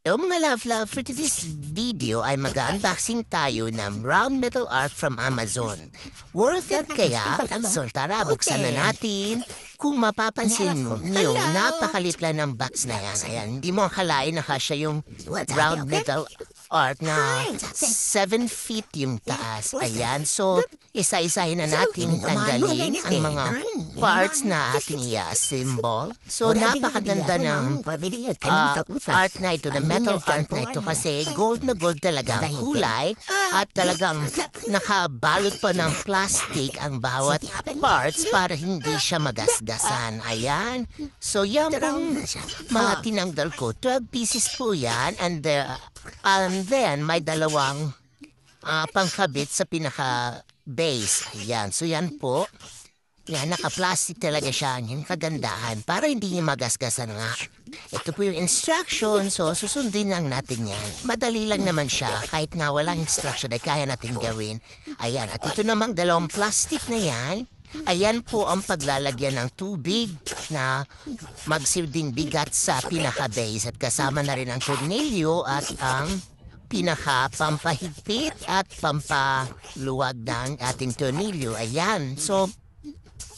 Hello mga love, for this video ay mag-unboxing tayo ng round metal art from Amazon. Worth it kaya? So tara, buksan na natin. Kung mapapansin niyo, napakalit lang ng box na yan. Ayan, hindi mo akalain na kasya yung round metal art na 7 feet yung taas. Ayan, so isa-isahin na natin tanggalin ang mga parts na ating i-assemble. So napakaganda ng art na ito, the metal art na ito kasi gold na gold talaga ang kulay at talagang nakabalot pa ng plastic ang bawat parts para hindi siya magasgasan. Ayan. So yan pong mga tinanggal ko. 12 pieces po yan and then may dalawang pangkabit sa pinaka-base. Ayan. So yan po. Yan, naka-plastic talaga siya. Yung kagandahan para hindi niya magasgasan nga. Ito po yung instruction. So, susundin lang natin yan. Madali lang naman siya. Kahit na walang instruction ay kaya natin gawin. Ayan. At ito namang dalawang plastic na yan. Ayan po ang paglalagyan ng tubig na magsilbing bigat sa pinaka-base. At kasama na rin ang tornilyo at ang pinaka-pampahigpit at pampaluwag ng ating tornilyo. Ayan. So,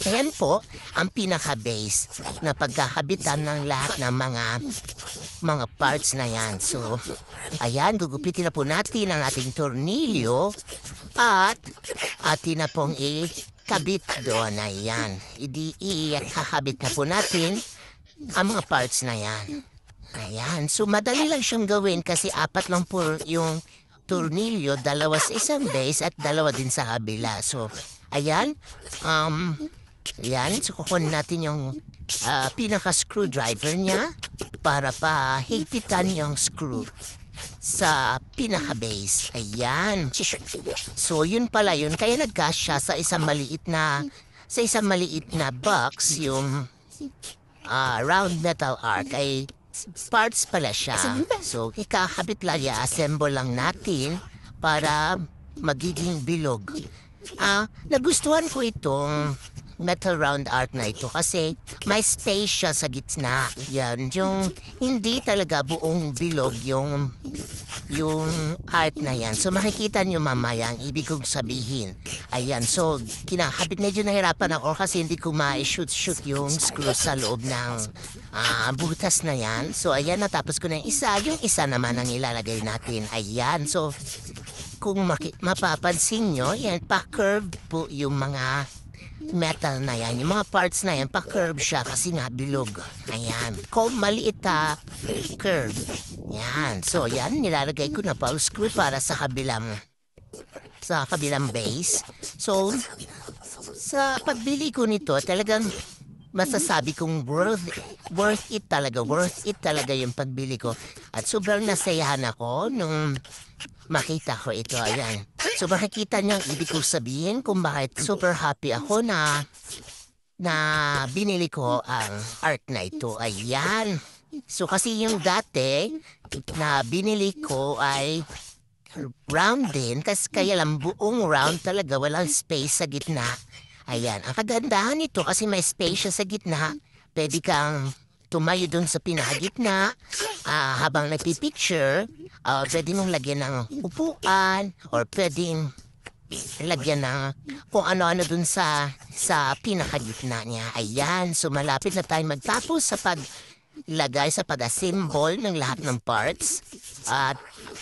ayan po ang pinaka-base na pagkakabitan ng lahat ng mga parts na yan. So, ayan, gugupitin na po natin ang ating tornilyo at atin na pong ikabit doon. Ayan, ikakabit na po natin ang mga parts na yan. Ayan, so madali lang siyang gawin kasi 4 lang po yung tornilyo, 2 sa isang base at 2 din sa kabila. So, ayan, yan, so kukunin natin yung pinaka-screwdriver niya para higpitan yung screw sa pinaka-base. Ayan. So yun pala yun. Kaya nagkasya sa isang maliit na box yung round metal arc ay parts pala siya. So ikakabit lang, i-assemble lang natin para magiging bilog. Nagustuhan ko itong metal round art na ito kasi may space siya sa gitna. Yan, yung hindi talaga buong bilog yung art na yan. So makikita nyo mamaya ang ibig kong sabihin. Ayan, so kinakabit, medyo nahirapan ako kasi hindi ko ma-shoot yung screw sa loob ng butas na yan. So ayan, natapos ko na yung isa naman ang ilalagay natin. Ayan, so kung mapapansin nyo, yan, pa-curve po yung mga metal na yan. Yung mga parts na yan, pa-curve siya kasi nga bilog. Ayan. Kung maliit curve. Yan. So, yan. Nilalagay ko na pa screw para sa kabilang base. So, sa pagbili ko nito, talagang masasabi kong worth it talaga yung pagbili ko. At sobrang nasayahan ako nung makita ko ito. Ayan. So makikita niyo ang ibig kong sabihin kung bakit super happy ako na binili ko ang art na ito. Ayan. So kasi yung dati na binili ko ay round din. Kasi kaya lang buong round talaga, walang space sa gitna. Ayan. Ang kagandahan nito kasi may space siya sa gitna. Pwede kang tumayo dun sa pinakagitna habang nagpipicture. Pwede mong lagyan ng upuan or pwedeng lagyan ng kung ano-ano dun sa pinakagitna niya. Ayan, so malapit na tayo magtapos sa paglagay, sa pag-assemble ng lahat ng parts. At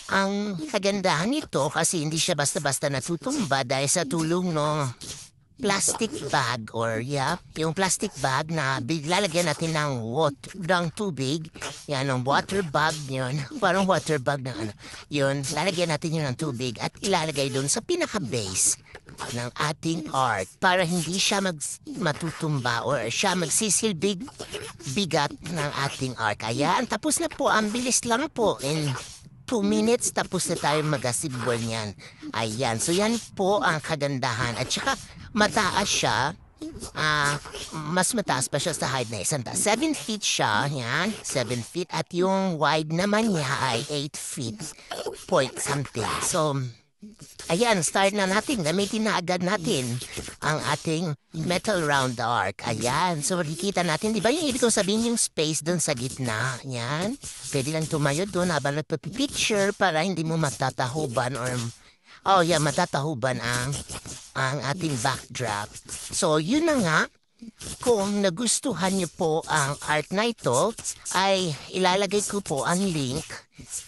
ang kagandahan nito kasi hindi siya basta-basta natutumba dahil sa tulong ng plastic bag yung plastic bag na lalagyan natin ng tubig. Yan, ng water bag yun. Parang water bag na yun, lalagyan natin yun ng tubig at ilalagay doon sa pinaka-base ng ating art para hindi siya matutumba or siya magsisilbig bigat ng ating art. Ayan, tapos na po. Ang bilis lang po. In 2 minutes, tapos na tayo mag-assemble niyan. Ayan, so yan po ang kagandahan. At saka, mataas siya. Mas mataas pa siya sa height na isang taas. 7 feet siya, yan. 7 feet. At yung wide naman niya ay 8 feet point something. So, Ayan, start na natin. Gamitin na agad natin ang ating metal round arc. Ayan, so makikita natin, di ba yung ibig kong sabihin yung space doon sa gitna? Ayan, pwede lang tumayo doon habang nagpapipicture para hindi mo matatahuban or matatahuban ang ating backdrop. So, yun na nga. Kung nagustuhan niyo po ang art na ito, ay ilalagay ko po ang link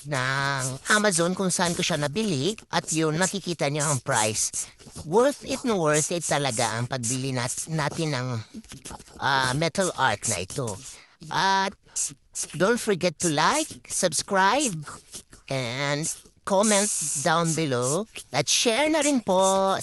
ng Amazon kung saan ko siya nabili at yun nakikita niyo ang price. Worth it na worth it talaga ang pagbili natin ng metal art na ito. At don't forget to like, subscribe, and comment down below. At share na rin po.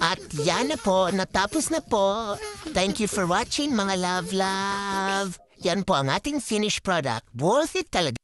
At yan na po, natapos na po. Thank you for watching mga love. Yan po ang ating finished product. Worth it talaga.